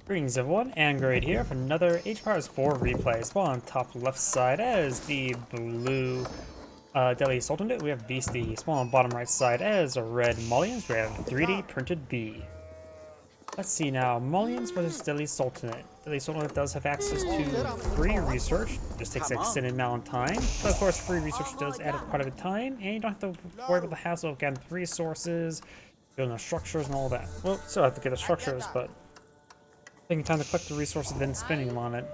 Greetings everyone, and Grade here for another Age Powers 4 replay. Spawn on top left side as the blue Delhi Sultanate, we have Beasty. Spawn on bottom right side as a red Malians, we have 3D printed B. Let's see now, Malians versus Delhi Sultanate. Delhi Sultanate does have access to free research, just takes an extended amount of time. But of course, free research does add quite a bit of time, and you don't have to worry about the hassle of getting resources, building the structures and all that. Well, still have to get the structures, but taking time to collect the resources, then spending them on it.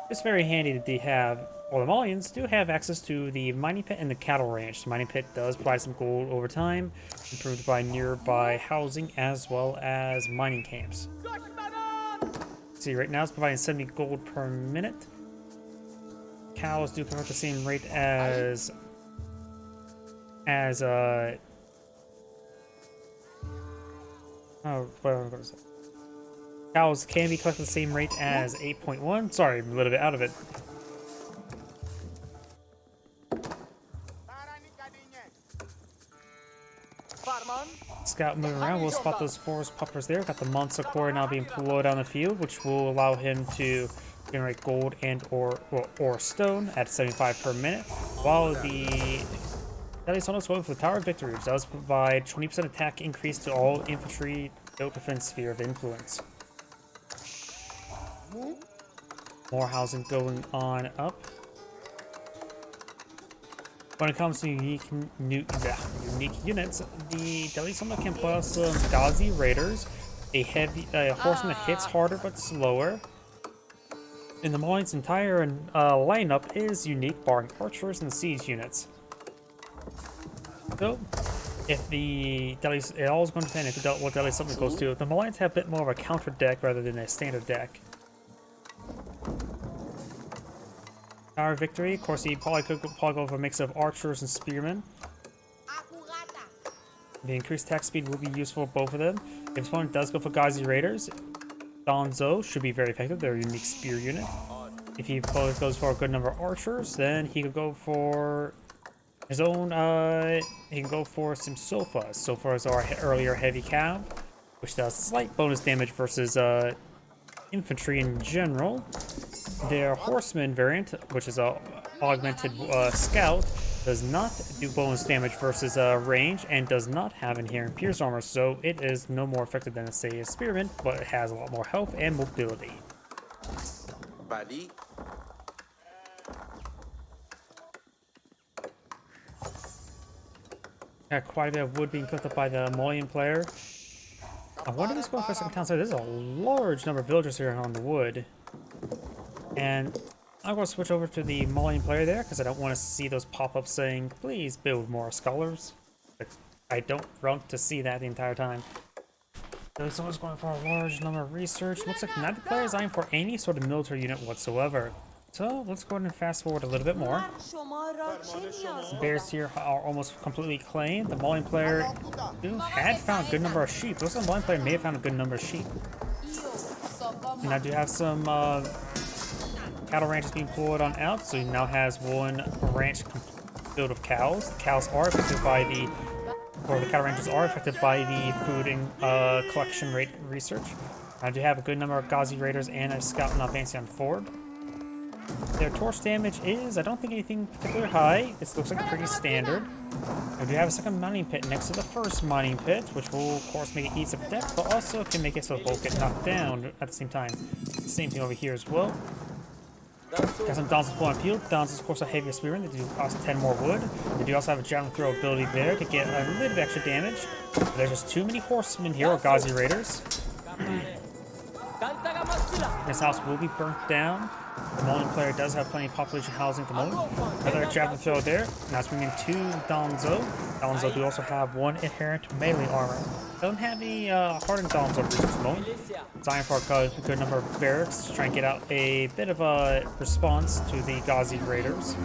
It's very handy that they have, well, the Malians do have access to the mining pit and the cattle ranch. The mining pit does provide some gold over time, improved by nearby housing as well as mining camps. See, right now it's providing 70 gold per minute. Cows do come at the same rate as oh, what am I going to say? Cows can be collected at the same rate as 8.1. Sorry, I'm a little bit out of it. Scout moving around, we'll spot those forest puppers there. Got the monster core now being pulled down the field, which will allow him to generate gold and or stone at 75 per minute. While the Delhi Sultanate going for the Tower of Victory, which does provide 20% attack increase to all infantry built within sphere of influence. More housing going on up. When it comes to unique units, the Delhi Sultanate can put out some Ghazi Raiders, a horseman that hits harder but slower. And the Malian's entire lineup is unique, barring archers and siege units. So, if the Delhi, it all is going to depend if what Delhi Sultanate goes to. The Malians have a bit more of a counter deck rather than a standard deck. Tower Victory, of course, he probably could go for a mix of archers and spearmen. The increased attack speed will be useful for both of them. If his opponent does go for Ghazi Raiders, Donzo should be very effective. They're a unique spear unit. If he goes for a good number of archers, then he could go for his own. He can go for some Sofas. Sofas are earlier heavy cav, which does slight bonus damage versus infantry in general. Their horseman variant, which is a augmented scout, does not do bonus damage versus range and does not have inherent pierce armor, so it is no more effective than, say, a spearman, but it has a lot more health and mobility. Buddy. Got quite a bit of wood being cooked up by the Malian player. I wonder if he's going for a second town site. There's a large number of villagers here on the wood. And I'm going to switch over to the Malian player there because I don't want to see those pop-ups saying, please build more scholars. But I don't want to see that the entire time. So someone's going for a large number of research. Looks like not the player is eyeing for any sort of military unit whatsoever. So let's go ahead and fast forward a little bit more. The bears here are almost completely claimed. The Malian player had found a good number of sheep. Looks like the Malian player may have found a good number of sheep. And I do have some cattle ranches being pulled on out, so he now has one ranch filled with cows. The cows are affected by the cattle ranches are affected by the food and collection rate research. I do have a good number of Ghazi Raiders and a scout now advancing on forward. Their torch damage is, I don't think anything particularly high. It looks like pretty standard. I do have a second mining pit next to the first mining pit, which will, of course, make it eat some depth, but also can make it so both get knocked down at the same time. Same thing over here as well. Got some Dons on field. Dons is, of course, a heavier spearman. They do cost 10 more wood. They do also have a javelin throw ability there to get a little bit of extra damage. But there's just too many horsemen here, or Ghazi Raiders. This house will be burnt down. The Malian player does have plenty of population housing at the moment. Another javelin throw there. Now swinging to Donzo. Donzo do also have one inherent melee armor. Don't have any hardened Donzo at the moment. Designed for a good number of barracks to try and get out a bit of a response to the Ghazi Raiders.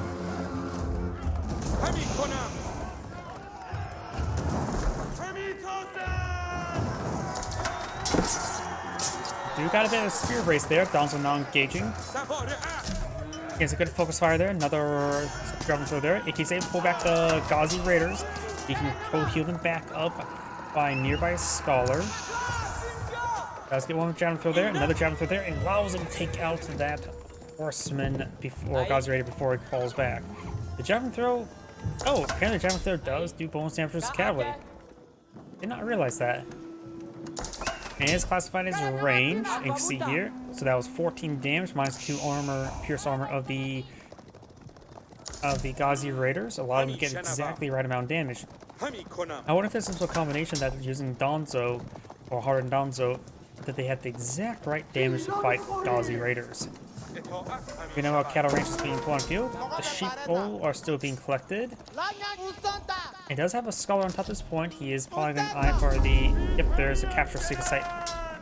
You got a bit of a spear brace there. Donzo now engaging. Gets a good focus fire there. Another javelin throw there. If he's able to pull back the Ghazi Raiders, he can heal them back up by nearby scholar. Does get one javelin throw there, another javelin throw there, and allows him to take out that horseman before Gazi Raider before he falls back. The javelin throw. Oh, apparently the javelin throw does do bonus damage versus cavalry. Did not realize that. And it is classified as range. You can see here. So that was 14 damage minus 2 armor, pierce armor of the Gazi Raiders. A lot of them get exactly the right amount of damage. I wonder if this is a combination that using Donzo or Hardened Donzo, that they had the exact right damage to fight Gazi Raiders. We know our cattle ranch is being put on field. The sheep wool are still being collected. It does have a scholar on top at this point. He is probably going to eye for the... Yep, there's a capture secret site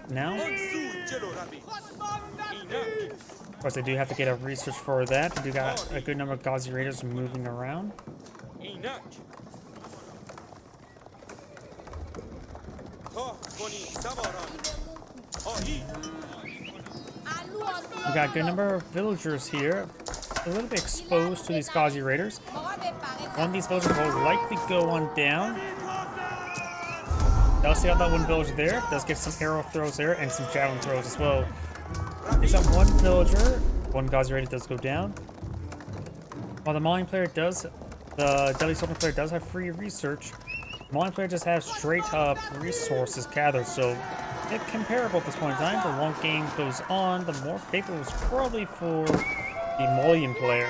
now. Of course, they do have to get a research for that. They do got a good number of Gazi Raiders moving around. We got a good number of villagers here, a little bit exposed to these Gazi Raiders. One of these villagers will likely go on down. Does see out that one villager there. Does get some arrow throws there and some javelin throws as well. There's that one villager. One Gazi Raider does go down. While the Malian player does, the Deadly Sultanate player does have free research. The Malian player just has straight up resources gathered, so it's comparable at this point in time. The longer game goes on, the more favorable is probably for the Malian player.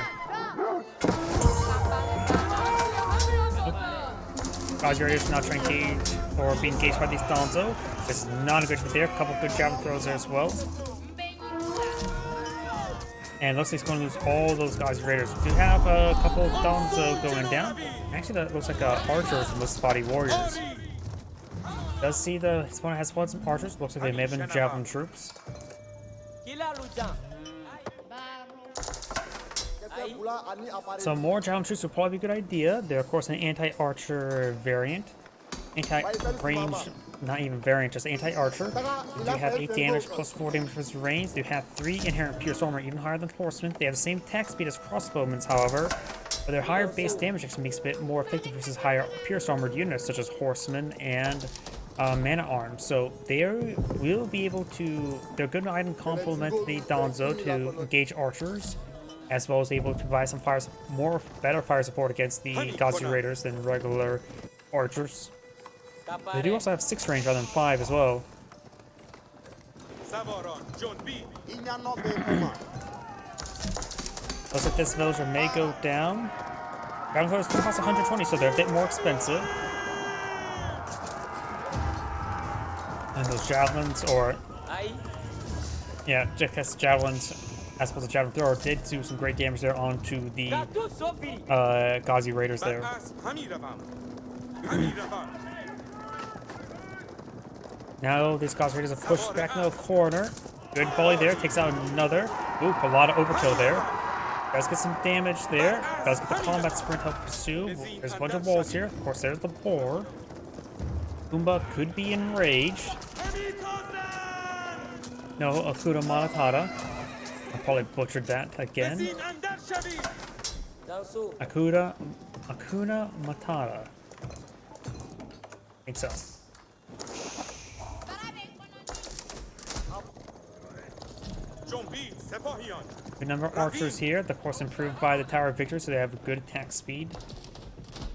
Gazi Raiders not trying to engage or be engaged by these Donzo. This is not a good hit there. A couple good javelin throws there as well. And looks like he's going to lose all those Gazi Raiders. We do have a couple of Donzo going down. Actually, that looks like archers and those spotty warriors. Does see the his opponent has spotted some archers. Looks like they may have been javelin troops. So more javelin troops would probably be a good idea. They're of course an anti-archer variant. Anti-range, not even variant, just anti-archer. They do have 8 damage plus 4 damage versus range. They have 3 inherent pierce armor, even higher than horsemen. They have the same attack speed as crossbowmen, however, but their higher base damage actually makes it a bit more effective versus higher pierce armored units such as horsemen and mana arms. So they will be able to. They're a good item complement the Donzo to engage archers, as well as able to provide some better fire support against the Gazi Raiders than regular archers. They do also have 6 range rather than 5 as well. Looks like this villager may go down. Dragon Throwers do cost 120, so they're a bit more expensive. And those javelins, or yeah, just javelins, as opposed to javelin thrower, did do some great damage there onto the Gazi Raiders there. Now these Gazi Raiders are pushed back into the corner. Good volley there, takes out another. Oop, a lot of overkill there. Does get some damage there. Does get the combat sprint help pursue. There's a bunch of wolves here. Of course, there's the boar. Goomba could be enraged. No, Akuda Matata. I probably butchered that again. Akuna Matata. I think so. Good number of archers here. Of course, improved by the Tower of Victory, so they have a good attack speed.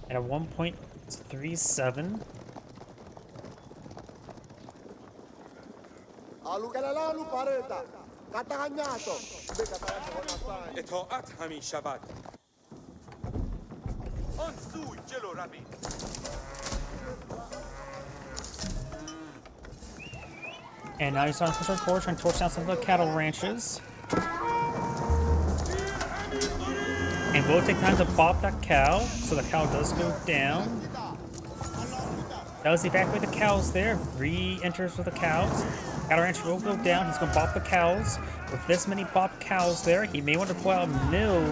At a 1.37. And now he's on push forward, trying to torch down some of the cattle ranches. And we'll take time to bop that cow, so the cow does go down. Does evacuate the cows there, re-enters with the cows. Cattle ranch will go down, he's going to bop the cows. With this many bop cows there, he may want to pull out a mill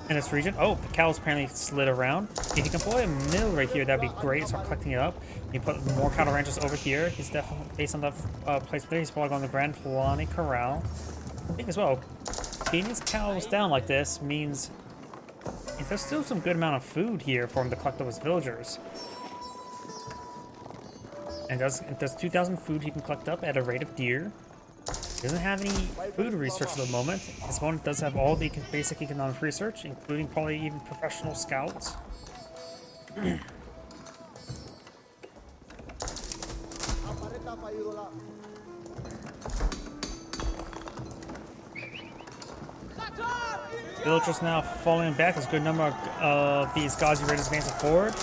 in this region. Oh, the cows apparently slid around. If you can pull a mill right here, that'd be great. Start collecting it up. You put more cattle ranches over here. He's definitely, based on the place there, he's probably going to Grand Fulani Corral. I think as well, getting these cows down like this means there's still some good amount of food here for him to collect those villagers. And it does 2,000 food he can collect up at a rate of deer. He doesn't have any food research at the moment. His opponent does have all the basic economic research, including probably even professional scouts. Villagers now falling back. There's a good number of these Ghazi Raiders advancing forward.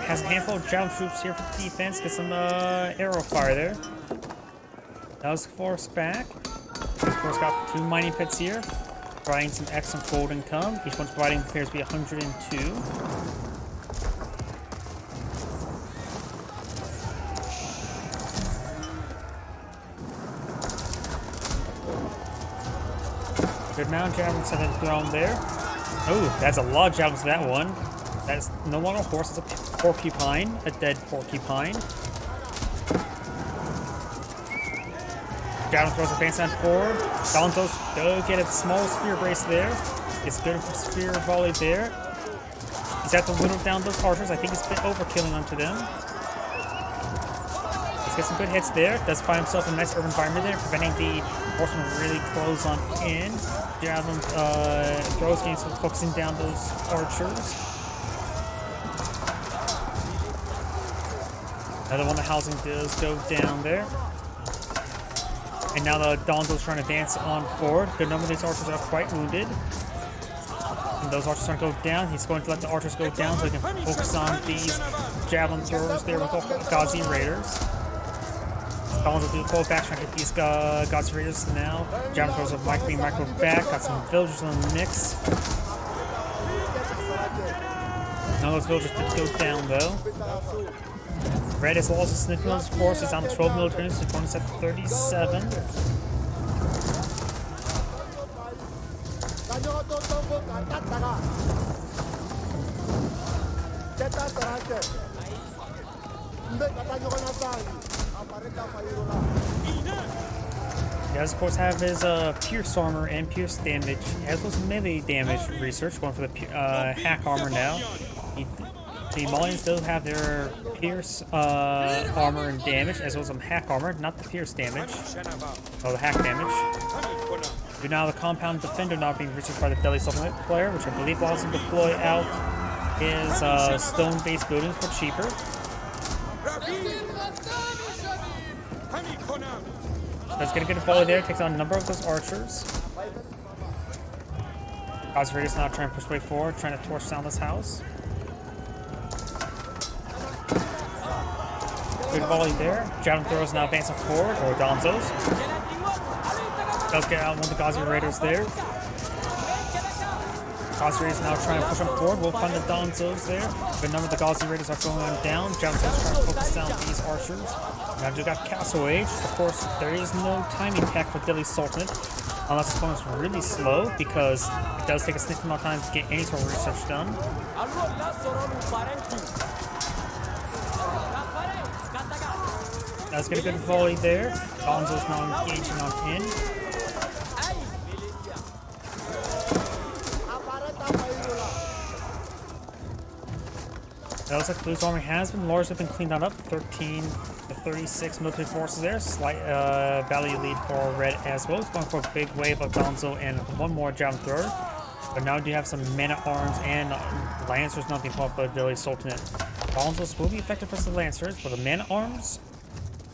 Has a handful of javelin troops here for defense. Get some arrow fire there. That was forced back. Of course, got 2 mining pits here, providing some excellent gold income. Each one's providing appears to be 102. Good amount of javelins have been thrown there. Oh, that's a lot of javelins to that one. That's no longer a horse, it's a porcupine, a dead porcupine. Javelin throws advance on forward. Donzos go get a small spear brace there. It's good for spear volley there. He's got to whittle down those archers. I think he's been overkilling onto them. Let's get some good hits there. Does find himself in a nice urban environment there, preventing the horsemen really close on in. Javelin throws games focusing down those archers. Another one of the housing does go down there. And now the Donzo's trying to advance on forward. Good number of these archers are quite wounded. And those archers aren't going to go down. He's going to let the archers go down so he can focus on these javelin throwers there with the Ghazi Raiders. Donzo do the full back trying to get these Ghazi Raiders now. Javelin throwers are being micro back. Got some villagers in the mix. None of those villagers did go down though. Red has lost his significant forces on 12 military units, his opponent's at 37. He does, of course, have his pierce armor and pierce damage, as well as melee damage research, going for the hack armor now. The Malians still have their pierce armor and damage, as well as some hack armor, not the pierce damage, or the hack damage. Do now the compound defender not being researched by the Delhi Sultanate player, which I believe allows him to deploy out his stone-based buildings for cheaper. Let's get a good volley there, takes on a number of those archers. Ghazi Raiders now trying to push way forward, trying to torch down this house. Good volley there. Javelin throws now advancing forward, or Donzo's. Does get out one of the Ghazi Raiders there. Ghazi Raiders now trying to push them forward. We'll find the Donzo's there. Good number of the Ghazi Raiders are going on down. Javelin throws trying to focus down these archers. Now we got Castle Age. Of course, there is no timing pack for Delhi Sultanate, unless his opponent's really slow, because it does take a significant amount of time to get any sort of research done. Let's get a good volley there. Donzo's now engaging on in. That looks like Blue's army has been largely cleaned up. 13 to 36 military forces there. Slight value lead for Red as well. It's going for a big wave of Donzo and one more javelin thrower. But now do you have some men-at-arms and lancers not being fought by the Delhi Sultanate. Donzo's will be effective versus the lancers, but the men-at-arms,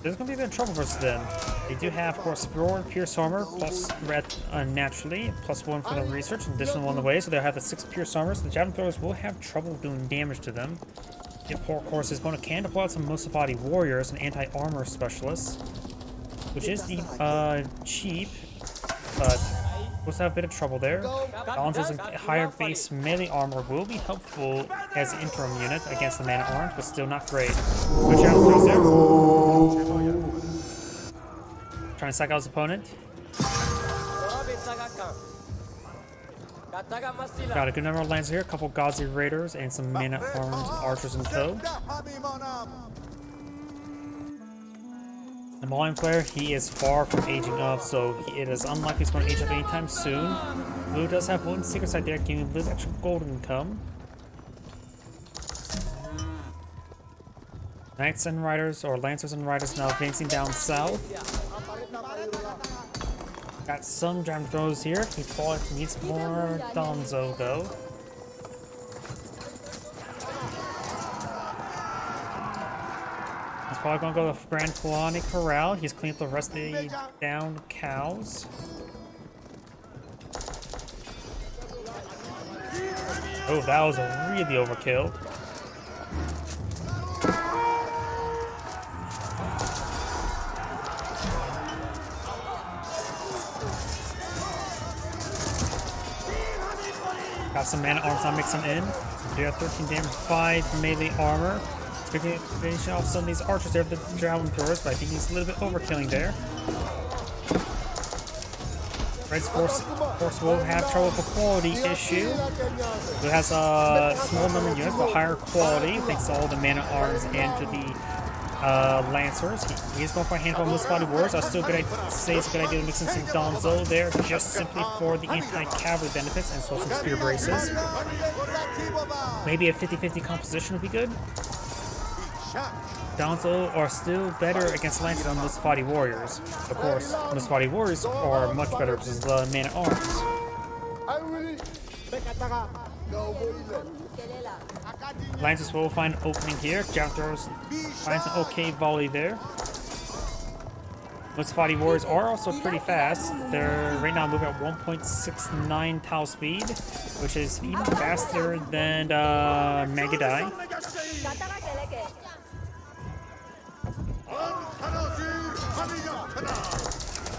there's going to be a bit of trouble versus them. They do have, of course, forward pierce armor plus red naturally, plus 1 for the research, an additional one on the way, so they'll have the 6 pierce armor. So the javelin throwers will have trouble doing damage to them. Of course, his opponent can deploy some Musafati warriors and anti-armor specialists, which is the cheap, but we'll have a bit of trouble there. Donzo's higher base melee armor will be helpful as an interim unit against the man-at-arms, but still not great. Good javelin throws there. Trying to psych out his opponent. Got a good number of lands here, a couple Ghazi Raiders and some men-at-arms and archers in tow. The Malian player, he is far from aging up, so it is unlikely he's going to age up anytime soon. Blue does have one secret side there, giving Blue extra gold income. Knights and Riders, or Lancers and Riders, now advancing down south. Got some jam throws here. He probably needs more Donzo though. He's probably gonna go to Grand Colony Corral. He's cleaned up the rest of the downed cows. Oh, that was a really overkill. Got some mana arms now mixing in. Do have 13 damage, 5 melee armor. Finishing off some of these archers there with the javelin throwers, but I think he's a little bit overkilling there. Red's force will have trouble with a quality issue. It has a small number of units, but higher quality, thanks to all the mana arms and to the Lancers. He's going for a handful of Musfati Warriors. I still say it's a good idea to mix in some Donzo there, just simply for the anti-cavalry benefits, and so some spear braces. Maybe a 50-50 composition would be good. Donzo are still better against Lancers than Musfati Warriors. Of course, Musfati Warriors are much better versus the mana arms. Lancers will find an opening here. Javelin throws finds an okay volley there. Musfati Warriors are also pretty fast. They're right now moving at 1.69 Tau speed, which is even faster than Magadai.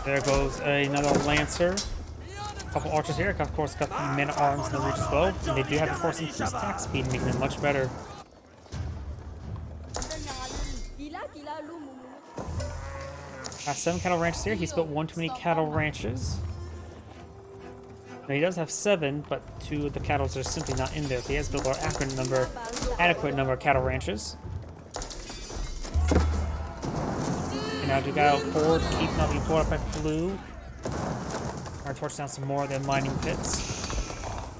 There goes another Lancer. A couple archers here. Of course, got the mana arms in the reach as well. And they do have, of course, increased attack speed, making them much better. Got 7 cattle ranches here. He's built one too many cattle ranches. Now he does have 7, but 2 of the cattle are simply not in there. So he has built an adequate number of cattle ranches. And now we got 4 to keep not being pulled up by Blue. Our torch down some more of the mining pits.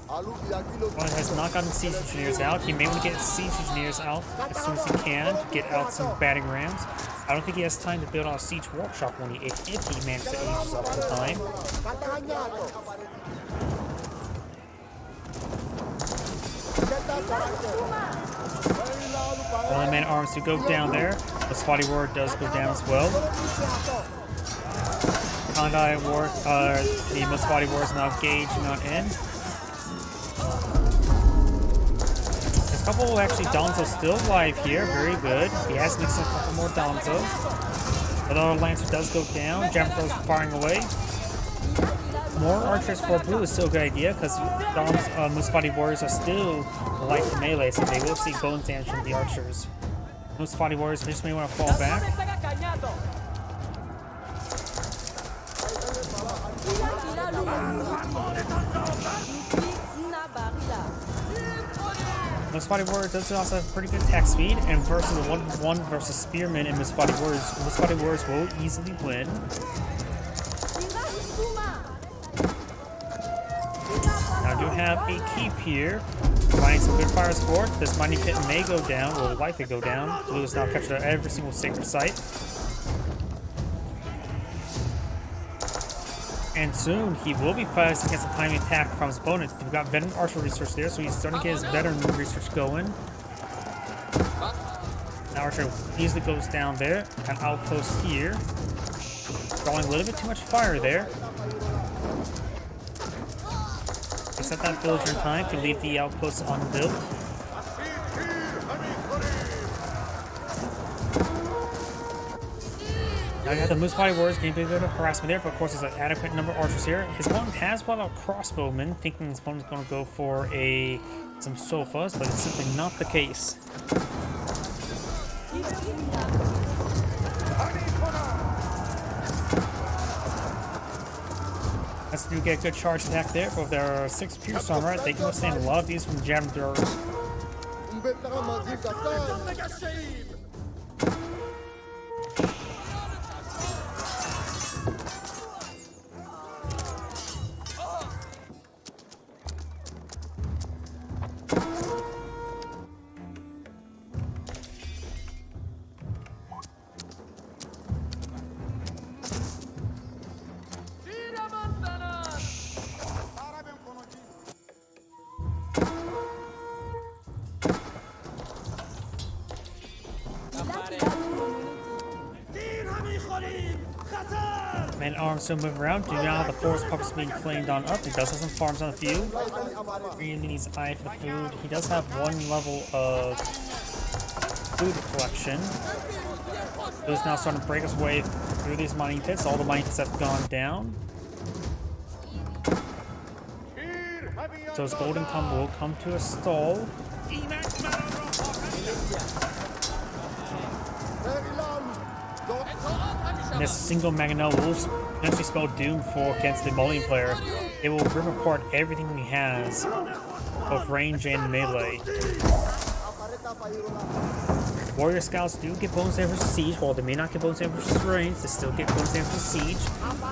One has not gotten siege engineers out. He may want to get siege engineers out as soon as he can to get out some batting rams. I don't think he has time to build on a siege workshop when if he manages to age us up in time. One man arms to go down there. The Spotty War does go down as well. Kandai War, the Musfati War is now engaged, not in. There's a couple actually Donzo still alive here, very good. He has mixed in a couple more Donzo. Although Lancer does go down, Javelin throws firing away. More archers for Blue is still a good idea because Musfati Warriors are still light to melee, so they will see bonus damage from the archers. Musfati Warriors just may want to fall back. Musfati Warrior does also have pretty good attack speed, and versus a 1v1 versus Spearmen and Musfati Warriors will easily win. Now I do have a keep here, finding some good fire support. This mining pit may go down, will likely go down. Blue is now captured every single sacred site. And soon he will be fighting against a timing attack from his opponent. We've got veteran archer research there, so he's starting to get his veteran research going. Now archer easily goes down there. An outpost here. Drawing a little bit too much fire there. Except that villager in time to leave the outpost unbuilt. Now you have the Musfati Warriors getting a bit of harassment there, but of course there's an adequate number of archers here. His opponent has brought out crossbowmen, thinking his opponent's going to go for some sofas, but it's simply not the case. Let's do get a good charge attack there, but if there are 6 pure samurai, they can withstand a lot of these from the javelin throwers. Man arms still moving around. Do now the forest puppets being claimed on up. He does have some farms on a few. Really needs eye for the food. He does have one level of food collection. He's now starting to break his way through these mining pits. All the mining pits have gone down. So his golden combo will come to a stall. And this single Mangonel will potentially spell doom for against the Malian player. It will rip apart everything he has, both range and melee. Warrior Scouts do get bonus damage versus siege. While they may not get bonus damage versus range, they still get bonus damage versus siege.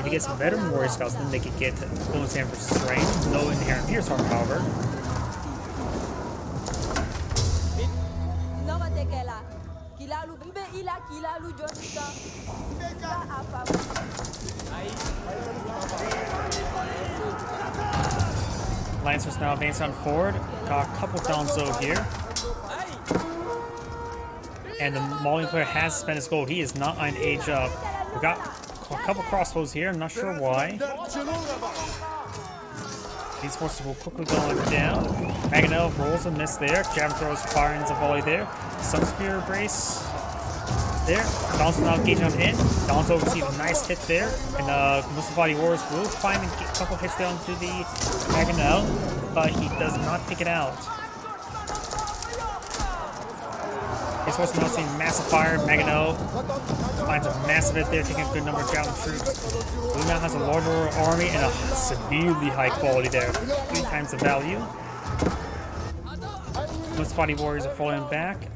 If you get some veteran Warrior Scouts, then they can get bonus damage versus range. No inherent pierce armor, however. Lancers now advance on forward. Got a couple Donzo here. And the Malian player has spent his gold. He is not on age up. We got a couple crossbows here. I'm not sure why. These forces will quickly go on down. Mangonel rolls a miss there. Javelin throws fire into volley there. Some spear brace there. Donzo now engaging on in. Donzo receives a nice hit there. And Muslim Body Warriors will find a couple hits down to the Mangonel, but he does not take it out. He's supposed to now see massive fire. Mangonel finds a massive hit there, taking a good number of Javelin troops. Blue now has a larger army and a severely high quality there. 3 times the value. Most body warriors are falling back.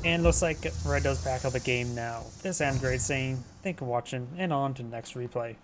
And looks like Red does back up the game now. This is Android saying, thank you for watching, and on to the next replay.